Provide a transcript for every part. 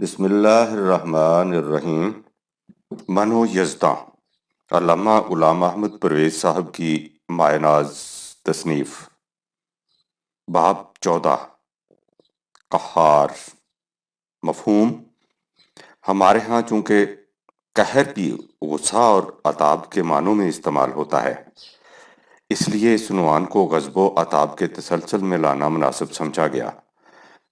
بسم اللہ الرحمن الرحیم۔ منو یزداں، علامہ غلام احمد پرویز صاحب کی مایہ ناز تصنیف۔ باب 14، قہار۔ مفہوم: ہمارے ہاں چونکہ قہر بھی غصہ اور عذاب کے معنوں میں استعمال ہوتا ہے، اس لیے اس عنوان کو غضب و عذاب کے تسلسل میں لانا مناسب سمجھا گیا۔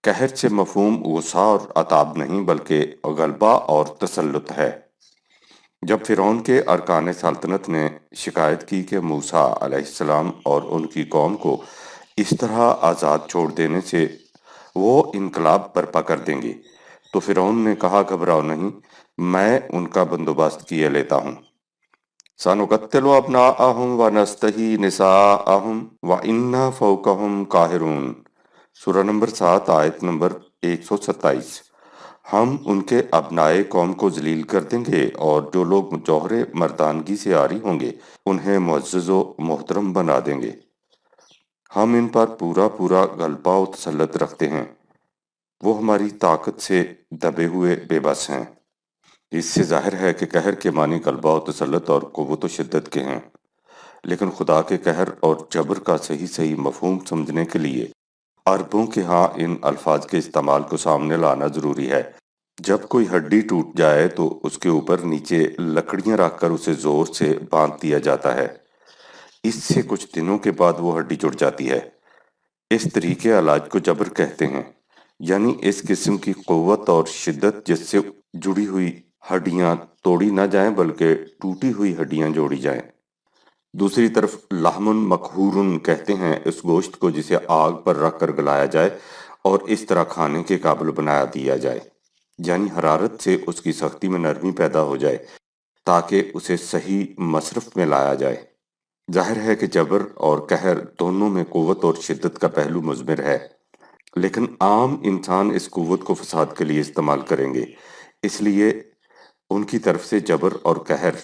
قہر سے مفہوم غصہ اور عذاب نہیں بلکہ غلبہ اور تسلط ہے۔ جب فرعون کے ارکان سلطنت نے شکایت کی کہ موسیٰ علیہ السلام اور ان کی قوم کو اس طرح آزاد چھوڑ دینے سے وہ انقلاب برپا کر دیں گے، تو فرعون نے کہا گھبراؤ نہیں، میں ان کا بندوبست کیے لیتا ہوں۔ سَنُقَتِّلُ أَبْنَاءَهُمْ وَنَسْتَحْيِي نِسَاءَهُمْ وَإِنَّا فَوْقَهُمْ قَاهِرُونَ۔ سورہ نمبر 7 آیت نمبر 127۔ ہم ان کے ابنائے قوم کو ذلیل کر دیں گے اور جو لوگ جوہر مردانگی سے عاری ہوں گے انہیں معزز و محترم بنا دیں گے۔ ہم ان پر پورا پورا غلبہ و تسلط رکھتے ہیں، وہ ہماری طاقت سے دبے ہوئے بے بس ہیں۔ اس سے ظاہر ہے کہ قہر کے معنی غلبہ و تسلط اور قوت و شدت کے ہیں، لیکن خدا کے قہر اور جبر کا صحیح مفہوم سمجھنے کے لیے عربوں کے ہاں ان الفاظ کے استعمال کو سامنے لانا ضروری ہے۔ جب کوئی ہڈی ٹوٹ جائے تو اس کے اوپر نیچے لکڑیاں رکھ کر اسے زور سے باندھ دیا جاتا ہے، اس سے کچھ دنوں کے بعد وہ ہڈی جڑ جاتی ہے۔ اس طریقے علاج کو جبر کہتے ہیں، یعنی اس قسم کی قوت اور شدت جس سے جڑی ہوئی ہڈیاں توڑی نہ جائیں بلکہ ٹوٹی ہوئی ہڈیاں جوڑی جائیں۔ دوسری طرف لحم مقہور کہتے ہیں اس گوشت کو جسے آگ پر رکھ کر گلایا جائے اور اس طرح کھانے کے قابل بنا دیا جائے، یعنی حرارت سے اس کی سختی میں نرمی پیدا ہو جائے تاکہ اسے صحیح مصرف میں لایا جائے۔ ظاہر ہے کہ جبر اور قہر دونوں میں قوت اور شدت کا پہلو مضمر ہے، لیکن عام انسان اس قوت کو فساد کے لیے استعمال کریں گے، اس لیے ان کی طرف سے جبر اور قہر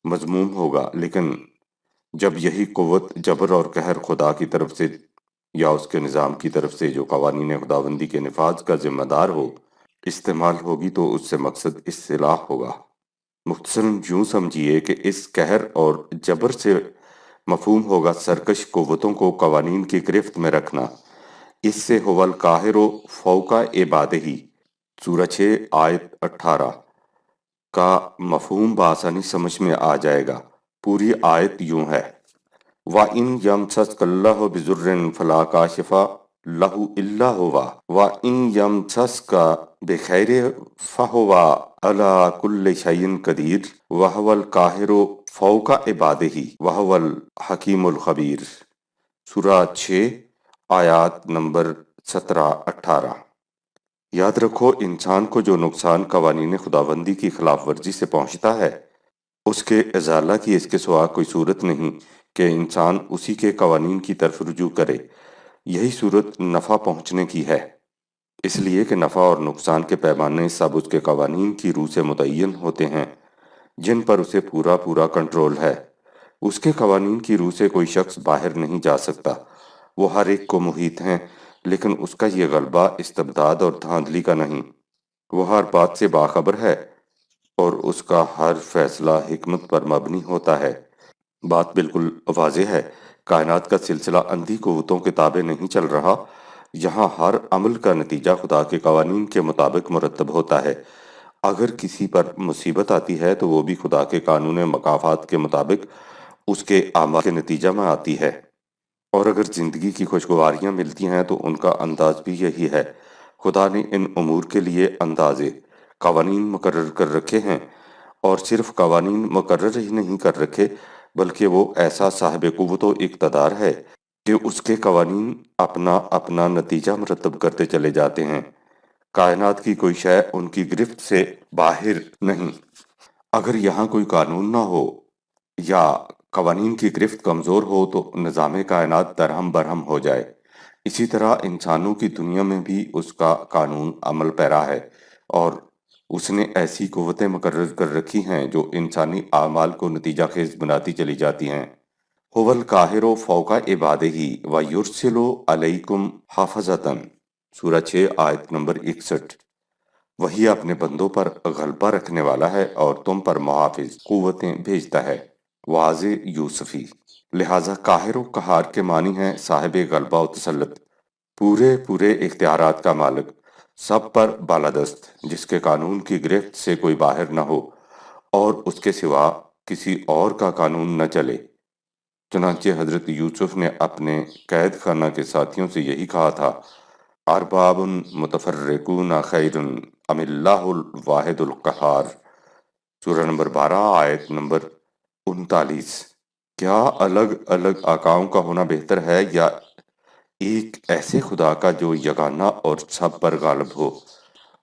مذموم ہوگا۔ لیکن جب یہی قوت جبر اور قہر خدا کی طرف سے یا اس کے نظام کی طرف سے جو قوانین خداوندی کے نفاذ کا ذمہ دار ہو استعمال ہوگی تو اس سے مقصد اصلاح ہوگا۔ مختصراً یوں سمجھیے کہ اس قہر اور جبر سے مفہوم ہوگا سرکش قوتوں کو قوانین کی گرفت میں رکھنا۔ اس سے هو القاہر فوق عبادہ سورہ 6 آیت 18 کا مفہوم بآسانی سمجھ میں آ جائے گا۔ پوری آیت یوں ہے: وَإِن يَمْسَسْكَ اللَّهُ بِضُرٍّ فَلَا كَاشِفَ لَهُ إِلَّا هُوَ وَإِن يَمْسَسْكَ بِخَيْرٍ فَهُوَ عَلَى كُلِّ شَيْءٍ قَدِيرٌ وَهُوَ الْقَاهِرُ فَوْقَ عِبَادِهِ وَهُوَ الْحَكِيمُ الْخَبِيرُ۔ سورہ 6 آیات نمبر 17-18۔ یاد رکھو، انسان کو جو نقصان قوانین خداوندی کی خلاف ورزی سے پہنچتا ہے اس کے ازالہ کی اس کے سوا کوئی صورت نہیں کہ انسان اسی کے قوانین کی طرف رجوع کرے۔ یہی صورت نفع پہنچنے کی ہے، اس لیے کہ نفع اور نقصان کے پیمانے سب اس کے قوانین کی روح سے متعین ہوتے ہیں جن پر اسے پورا پورا کنٹرول ہے۔ اس کے قوانین کی روح سے کوئی شخص باہر نہیں جا سکتا، وہ ہر ایک کو محیط ہیں، لیکن اس کا یہ غلبہ استبداد اور دھاندلی کا نہیں۔ وہ ہر بات سے باخبر ہے اور اس کا ہر فیصلہ حکمت پر مبنی ہوتا ہے۔ بات بالکل واضح ہے، کائنات کا سلسلہ اندھی قوتوں کے تابع نہیں چل رہا، یہاں ہر عمل کا نتیجہ خدا کے قوانین کے مطابق مرتب ہوتا ہے۔ اگر کسی پر مصیبت آتی ہے تو وہ بھی خدا کے قانون مکافات کے مطابق اس کے اعمال کے نتیجہ میں آتی ہے، اور اگر زندگی کی خوشگواریاں ملتی ہیں تو ان کا انداز بھی یہی ہے۔ خدا نے ان امور کے لیے اندازے قوانین مقرر کر رکھے ہیں، اور صرف قوانین مقرر ہی نہیں کر رکھے بلکہ وہ ایسا صاحب قوت و اقتدار ہے کہ اس کے قوانین اپنا اپنا نتیجہ مرتب کرتے چلے جاتے ہیں۔ کائنات کی کوئی شے ان کی گرفت سے باہر نہیں۔ اگر یہاں کوئی قانون نہ ہو یا قوانین کی گرفت کمزور ہو تو نظام کائنات درہم برہم ہو جائے۔ اسی طرح انسانوں کی دنیا میں بھی اس کا قانون عمل پیرا ہے، اور اس نے ایسی قوتیں مقرر کر رکھی ہیں جو انسانی اعمال کو نتیجہ خیز بناتی چلی جاتی ہیں۔ هو القاہر فوق عبادہ ویرسل علیکم حافظۃ سورہ 6 آیت نمبر 61۔ وہی اپنے بندوں پر غلبہ رکھنے والا ہے اور تم پر محافظ قوتیں بھیجتا ہے۔ واضح یوسفی۔ لہذا قاہر و قہار کے معنی ہیں صاحب غلبہ و تسلط، پورے پورے اختیارات کا مالک، سب پر بالادست، جس کے قانون کی گرفت سے کوئی باہر نہ ہو اور اس کے سوا کسی اور کا قانون نہ چلے۔ چنانچہ حضرت یوسف نے اپنے قید خانہ کے ساتھیوں سے یہی کہا تھا: ارباب متفرقون خیر ام اللہ الواحد القہار، سورہ نمبر 12 آیت نمبر 39۔ کیا الگ الگ آقاؤں کا ہونا بہتر ہے یا ایک ایسے خدا کا جو یگانہ اور سب پر غالب ہو،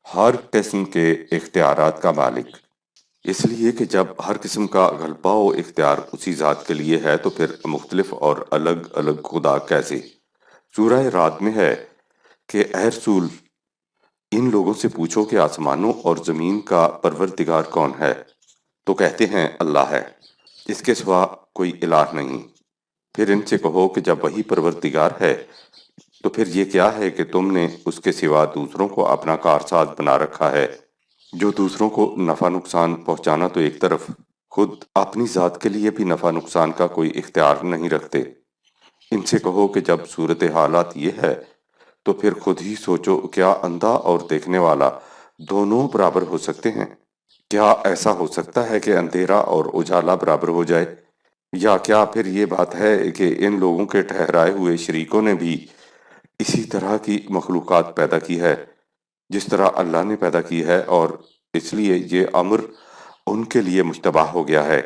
ہر قسم کے اختیارات کا مالک؟ اس لیے کہ جب ہر قسم کا غلبہ و اختیار اسی ذات کے لیے ہے تو پھر مختلف اور الگ الگ خدا کیسے؟ سورہ رعد میں ہے کہ اے رسول، ان لوگوں سے پوچھو کہ آسمانوں اور زمین کا پروردگار کون ہے؟ تو کہتے ہیں اللہ ہے، اس کے سوا کوئی الہ نہیں۔ پھر ان سے کہو کہ جب وہی پروردگار ہے تو پھر یہ کیا ہے کہ تم نے اس کے سوا دوسروں کو اپنا کارساز بنا رکھا ہے، جو دوسروں کو نفع نقصان پہنچانا تو ایک طرف، خود اپنی ذات کے لیے بھی نفع نقصان کا کوئی اختیار نہیں رکھتے۔ ان سے کہو کہ جب صورت حالات یہ ہے تو پھر خود ہی سوچو، کیا اندھا اور دیکھنے والا دونوں برابر ہو سکتے ہیں؟ کیا ایسا ہو سکتا ہے کہ اندھیرا اور اجالا برابر ہو جائے؟ یا کیا پھر یہ بات ہے کہ ان لوگوں کے ٹھہرائے ہوئے شریکوں نے بھی اسی طرح کی مخلوقات پیدا کی ہے جس طرح اللہ نے پیدا کی ہے، اور اس لیے یہ امر ان کے لیے مشتبہ ہو گیا ہے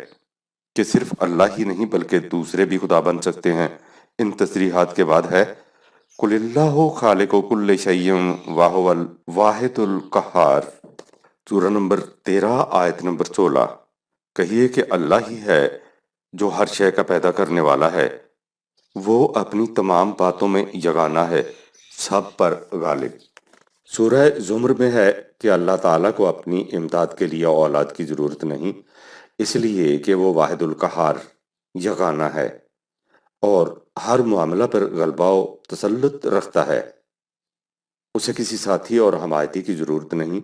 کہ صرف اللہ ہی نہیں بلکہ دوسرے بھی خدا بن سکتے ہیں؟ ان تصریحات کے بعد ہے: قل اللہ خالق کل شیء وہو الواحد القہار، سورہ نمبر 13 آیت نمبر 16۔ کہیے کہ اللہ ہی ہے جو ہر شے کا پیدا کرنے والا ہے، وہ اپنی تمام باتوں میں یگانہ ہے، سب پر غالب۔ سورہ زمر میں ہے کہ اللہ تعالیٰ کو اپنی امداد کے لیے اولاد کی ضرورت نہیں، اس لیے کہ وہ واحد القہار یگانہ ہے اور ہر معاملہ پر غلبہ و تسلط رکھتا ہے۔ اسے کسی ساتھی اور حمایتی کی ضرورت نہیں۔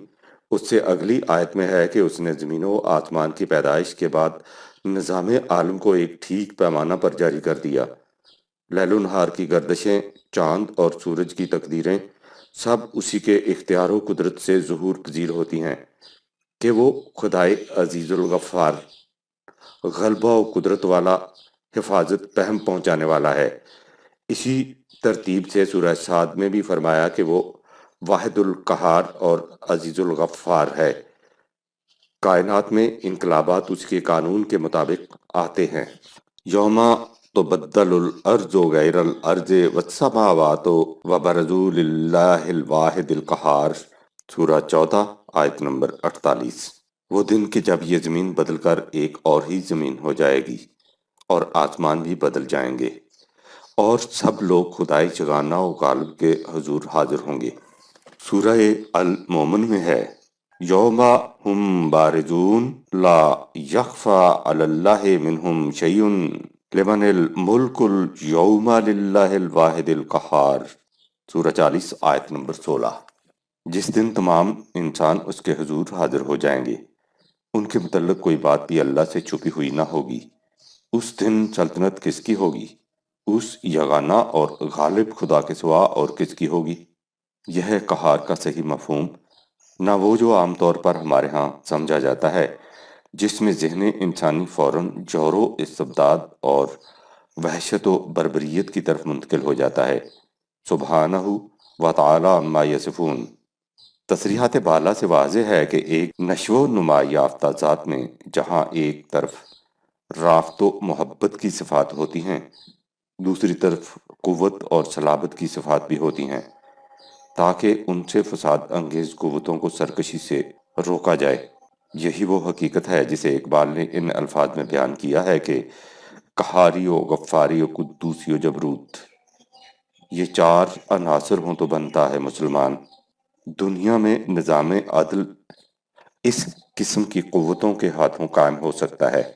اس سے اگلی آیت میں ہے کہ اس نے زمین و آسمان کی پیدائش کے بعد نظام عالم کو ایک ٹھیک پیمانہ پر جاری کر دیا۔ لیل و نہار کی گردشیں، چاند اور سورج کی تقدیریں، سب اسی کے اختیار و قدرت سے ظہور پذیر ہوتی ہیں کہ وہ خدائے عزیز الغفار، غلبہ و قدرت والا، حفاظت پہم پہنچانے والا ہے۔ اسی ترتیب سے سورہ صاد میں بھی فرمایا کہ وہ واحد القہار اور عزیز الغفار ہے۔ کائنات میں انقلابات اس کے قانون کے مطابق آتے ہیں۔ یوم تبدل الارض غیر الارض والسماوات وبرزوا للہ الواحد القہار، سورہ 14 آیت نمبر 48۔ وہ دن کہ جب یہ زمین بدل کر ایک اور ہی زمین ہو جائے گی اور آسمان بھی بدل جائیں گے اور سب لوگ خدائے یگانہ و غالب کے حضور حاضر ہوں گے۔ سورہ المومن میں ہے: یوم ہم بارزون لا یخفی علی اللہ منہم شیء لمن الملک اليوم للہ الواحد القہار، سورہ 40 آیت نمبر 16۔ جس دن تمام انسان اس کے حضور حاضر ہو جائیں گے، ان کے متعلق کوئی بات بھی اللہ سے چھپی ہوئی نہ ہوگی۔ اس دن سلطنت کس کی ہوگی؟ اس یگانہ اور غالب خدا کے سوا اور کس کی ہوگی؟ یہ ہے قہار کا صحیح مفہوم، نہ وہ جو عام طور پر ہمارے ہاں سمجھا جاتا ہے، جس میں ذہن انسانی فوراً جور و استبداد اور وحشت و بربریت کی طرف منتقل ہو جاتا ہے۔ سبحانہ و تعالی عما یصفون۔ تصریحات بالا سے واضح ہے کہ ایک نشو و نما یافتہ ذات میں جہاں ایک طرف رافت و محبت کی صفات ہوتی ہیں، دوسری طرف قوت اور صلابت کی صفات بھی ہوتی ہیں، تاکہ ان سے فساد انگیز قوتوں کو سرکشی سے روکا جائے۔ یہی وہ حقیقت ہے جسے اقبال نے ان الفاظ میں بیان کیا ہے کہ قہاری و غفاری و قدوسی و جبروت، یہ چار عناصر ہوں تو بنتا ہے مسلمان۔ دنیا میں نظام عدل اس قسم کی قوتوں کے ہاتھوں قائم ہو سکتا ہے۔